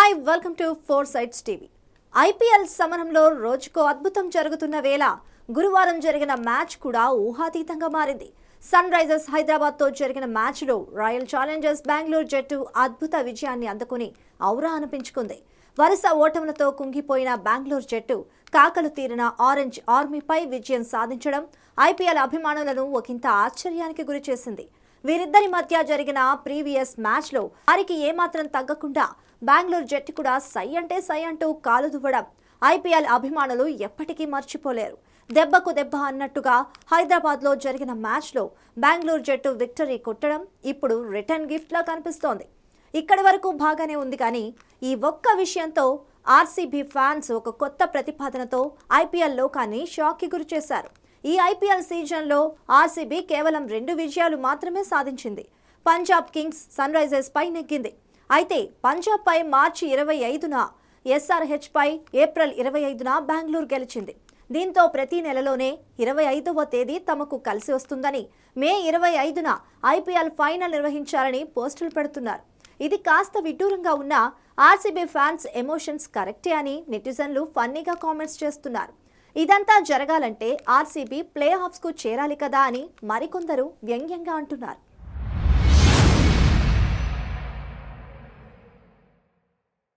Hi welcome to four sides TV. IPL సమరంలో రోజుకో అద్భుతం జరుగుతున్న వేళ గురువారం జరిగిన మ్యాచ్ కూడా ఊహాతీతంగా మారింది. సన్ రైజర్స్ హైదరాబాద్ తో జరిగిన మ్యాచ్ లో రాయల్ ఛాలెంజర్స్ బెంగళూరు జట్టు అద్భుత విజయాన్ని అందుకుని ఔరా అనిపించుకుంది. వరుస ఓటములతో కుంగిపోయిన బెంగళూరు జట్టు కాకలు తీరిన ఆరెంజ్ ఆర్మీపై విజయం సాధించడం ఐపీఎల్ అభిమానులను ఒకంత ఆశ్చర్యానికి గురిచేసింది. వీరిద్దరి మధ్య జరిగిన ప్రీవియస్ మ్యాచ్ లో వారికి ఏమాత్రం తగ్గకుండా బెంగళూరు జట్టు కూడా సై అంటే సై అంటూ కాలు దువ్వడం ఐపీఎల్ అభిమానులు ఎప్పటికీ మర్చిపోలేరు. దెబ్బకు దెబ్బ అన్నట్టుగా హైదరాబాద్ లో జరిగిన మ్యాచ్ లో బెంగళూరు జట్టు విక్టరీ కొట్టడం ఇప్పుడు రిటర్న్ గిఫ్ట్ లా కనిపిస్తోంది. ఇక్కడి వరకు బాగానే ఉంది, కానీ ఈ ఒక్క విషయంతో ఆర్సీబీ ఫ్యాన్స్ ఒక కొత్త ప్రతిపాదనతో ఐపీఎల్ లోకాన్ని షాక్ కి గురి చేశారు. ఈ ఐపీఎల్ సీజన్లో ఆర్సీబీ కేవలం 2 విజయాలు మాత్రమే సాధించింది. పంజాబ్ కింగ్స్ సన్ రైజర్స్ పై నెగ్గింది. అయితే పంజాబ్ పై మార్చి 25న, ఎస్ఆర్హెచ్ పై ఏప్రిల్ 25న బెంగళూరు గెలిచింది. దీంతో ప్రతి నెలలోనే 25వ తేదీ తమకు కలిసి వస్తుందని, మే 25న ఐపీఎల్ ఫైనల్ నిర్వహించాలని పోస్టులు పెడుతున్నారు. ఇది కాస్త విడ్డూరంగా ఉన్న ఆర్సీబీ ఫ్యాన్స్ ఎమోషన్స్ కరెక్టే అని నెటిజన్లు ఫన్నీగా కామెంట్స్ చేస్తున్నారు. ఇదంతా జరగాలంటే ఆర్సీబీ ప్లే ఆఫ్స్ కు చేరాలి కదా అని మరికొందరు వ్యంగ్యంగా అంటున్నారు.